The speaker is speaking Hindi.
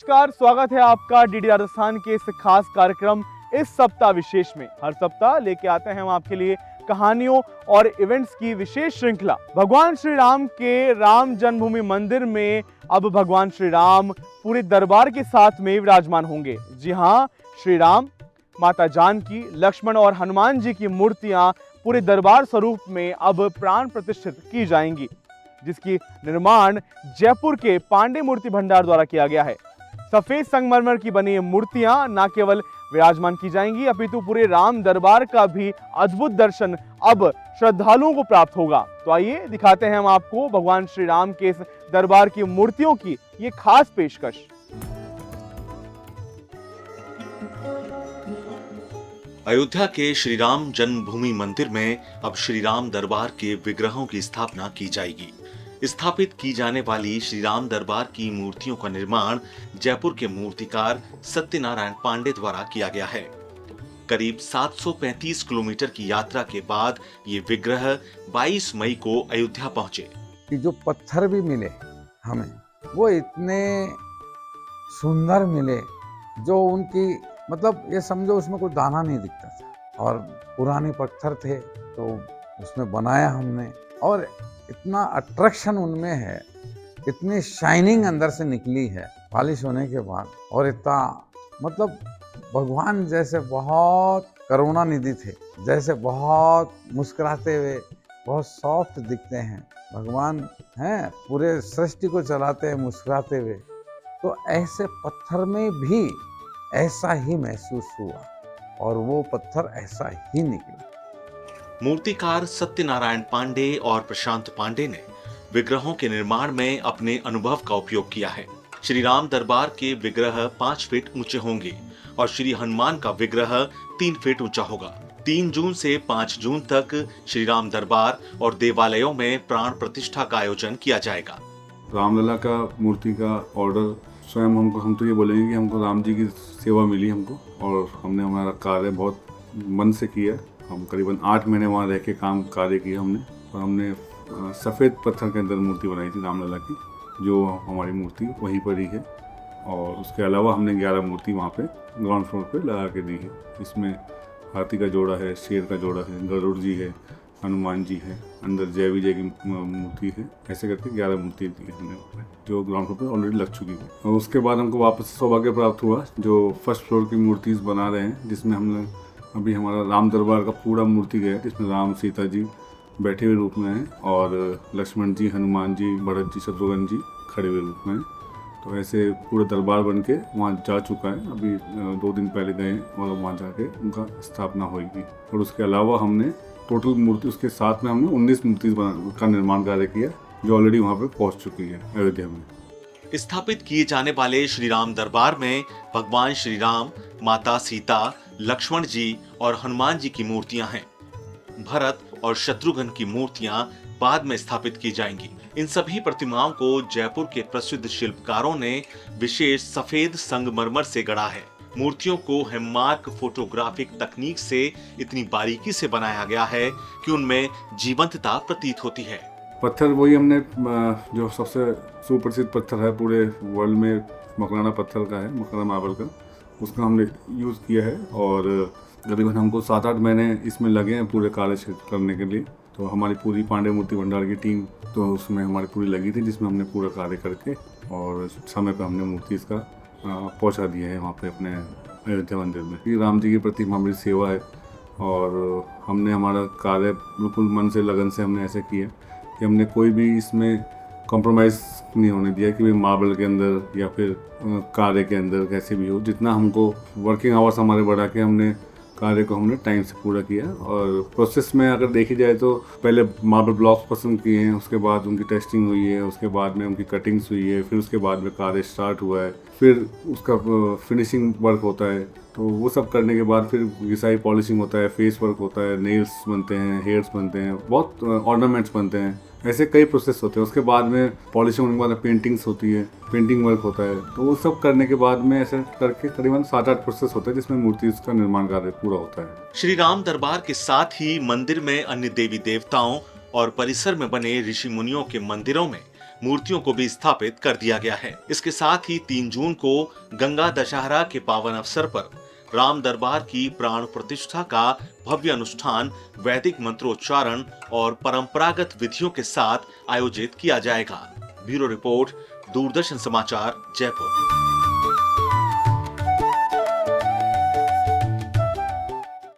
नमस्कार, स्वागत है आपका डीडी राजस्थान के इस खास कार्यक्रम इस सप्ताह विशेष में। हर सप्ताह लेके आते हैं हम आपके लिए कहानियों और इवेंट्स की विशेष श्रृंखला। भगवान श्री राम के राम जन्मभूमि मंदिर में अब भगवान श्री राम पूरे दरबार के साथ में विराजमान होंगे। जी हां, श्री राम, माता जानकी, लक्ष्मण और हनुमान जी की मूर्तियां पूरे दरबार स्वरूप में अब प्राण प्रतिष्ठित की जाएंगी, जिसकी निर्माण जयपुर के पांडे मूर्ति भंडार द्वारा किया गया है। सफेद संगमरमर की बनी ये मूर्तियां न केवल विराजमान की जाएंगी, अपितु पूरे राम दरबार का भी अद्भुत दर्शन अब श्रद्धालुओं को प्राप्त होगा। तो आइए दिखाते हैं हम आपको भगवान श्री राम के इस दरबार की मूर्तियों की ये खास पेशकश। अयोध्या के श्री राम जन्मभूमि मंदिर में अब श्री राम दरबार के विग्रहों की स्थापना की जाएगी। स्थापित की जाने वाली श्री राम दरबार की मूर्तियों का निर्माण जयपुर के मूर्तिकार सत्यनारायण पांडे द्वारा किया गया है। करीब 735 किलोमीटर की यात्रा के बाद ये विग्रह 22 मई को अयोध्या पहुंचे। जो पत्थर भी मिले हमें, वो इतने सुंदर मिले, जो उनकी मतलब ये समझो उसमें कोई दाना नहीं दिखता था, और पुराने पत्थर थे तो उसमें बनाया हमने, और इतना अट्रैक्शन उनमें है, इतनी शाइनिंग अंदर से निकली है पॉलिश होने के बाद, और इतना मतलब भगवान जैसे बहुत करुणानिधि थे, जैसे बहुत मुस्कुराते हुए बहुत सॉफ्ट दिखते हैं भगवान हैं, पूरे सृष्टि को चलाते हैं मुस्कुराते हुए। तो ऐसे पत्थर में भी ऐसा ही महसूस हुआ, और वो पत्थर ऐसा ही निकला। मूर्तिकार सत्यनारायण पांडे और प्रशांत पांडे ने विग्रहों के निर्माण में अपने अनुभव का उपयोग किया है। श्री राम दरबार के विग्रह 5 फीट ऊंचे होंगे और श्री हनुमान का विग्रह 3 फीट ऊंचा होगा। 3 जून से 5 जून तक श्री राम दरबार और देवालयों में प्राण प्रतिष्ठा का आयोजन किया जाएगा। रामलला का मूर्ति का ऑर्डर स्वयं हम तो ये बोलेंगे कि हमको राम जी की सेवा मिली हमको, और हमने हमारा कार्य बहुत मन से किया। हम करीबन 8 महीने वहाँ रह के कार्य किया हमने, और हमने सफ़ेद पत्थर के अंदर मूर्ति बनाई थी रामलला की, जो हमारी मूर्ति वहीं पर ही है। और उसके अलावा हमने 11 मूर्ति वहाँ पे ग्राउंड फ्लोर पे लगा के दी है। इसमें हाथी का जोड़ा है, शेर का जोड़ा है, गरुड़ जी है, हनुमान जी है, अंदर जय विजय की मूर्ति है। ऐसे करके 11 मूर्ति दी है हमने, जो ग्राउंड फ्लोर पे ऑलरेडी लग चुकी है। और उसके बाद हमको वापस सौभाग्य प्राप्त हुआ, जो फर्स्ट फ्लोर की मूर्ति बना रहे हैं, जिसमें हमने अभी हमारा राम दरबार का पूरा मूर्ति गया है, जिसमें राम सीता जी बैठे हुए रूप में हैं, और लक्ष्मण जी, हनुमान जी, भरत जी, शत्रुघ्न जी खड़े हुए रूप में हैं। तो ऐसे पूरा दरबार बन के वहाँ जा चुका है। अभी 2 दिन पहले गए और वहाँ जाके उनका स्थापना होगी। और उसके अलावा हमने टोटल मूर्ति, उसके साथ में हमने 19 मूर्ति का निर्माण कार्य किया, जो ऑलरेडी वहाँ पे पहुँच चुकी है अयोध्या में। स्थापित किए जाने वाले श्री राम दरबार में भगवान श्री राम, माता सीता, लक्ष्मण जी और हनुमान जी की मूर्तियां हैं। भरत और शत्रुघ्न की मूर्तियां बाद में स्थापित की जाएंगी। इन सभी प्रतिमाओं को जयपुर के प्रसिद्ध शिल्पकारों ने विशेष सफेद संगमरमर से गढ़ा है। मूर्तियों को हेममार्क फोटोग्राफिक तकनीक से इतनी बारीकी से बनाया गया है कि उनमें जीवंतता प्रतीत होती है। पत्थर वही हमने, जो सबसे सुप्रसिद्ध पत्थर है पूरे वर्ल्ड में, मकराना पत्थर का है, मकराना मार्बल का, उसका हमने यूज़ किया है। और करीबन हमको 7-8 महीने इसमें लगे हैं पूरे कार्य करने के लिए। तो हमारी पूरी पांडे मूर्ति भंडार की टीम तो उसमें हमारी पूरी लगी थी, जिसमें हमने पूरा कार्य करके और समय पर हमने मूर्ति इसका पहुंचा दिया है वहाँ पे अपने अयोध्या मंदिर में। कि राम जी के प्रति हमारी सेवा है, और हमने हमारा कार्य बिल्कुल मन से, लगन से हमने ऐसे किया कि हमने कोई भी इसमें कॉम्प्रोमाइज़ नहीं होने दिया कि भाई मार्बल के अंदर या फिर कार्य के अंदर कैसे भी हो। जितना हमको वर्किंग आवर्स हमारे बढ़ा के हमने कार्य को हमने टाइम से पूरा किया। और प्रोसेस में अगर देखी जाए तो पहले मार्बल ब्लॉक्स पसंद किए हैं, उसके बाद उनकी टेस्टिंग हुई है, उसके बाद में उनकी कटिंग्स हुई है, फिर उसके बाद में कार्य स्टार्ट हुआ है, फिर उसका फिनिशिंग वर्क होता है। तो वो सब करने के बाद फिर घिसाई पॉलिशिंग होता है, फेस वर्क होता है, नेल्स बनते हैं, हेयर्स बनते हैं, बहुत ऑर्नामेंट्स बनते हैं, ऐसे कई प्रोसेस होते हैं। उसके बाद में पॉलिशिंग होने के बाद पेंटिंग्स होती है, पेंटिंग वर्क होता है। तो वो सब करने के बाद में ऐसे करके करीबन 7-8 प्रोसेस होते हैं, जिसमें मूर्ति का निर्माण कार्य पूरा होता है। श्री राम दरबार के साथ ही मंदिर में अन्य देवी देवताओं और परिसर में बने ऋषि मुनियों के मंदिरों में मूर्तियों को भी स्थापित कर दिया गया है। इसके साथ ही 3 जून को गंगा दशहरा के पावन अवसर पर राम दरबार की प्राण प्रतिष्ठा का भव्य अनुष्ठान वैदिक मंत्रोच्चारण और परंपरागत विधियों के साथ आयोजित किया जाएगा। ब्यूरो रिपोर्ट, दूरदर्शन समाचार, जयपुर।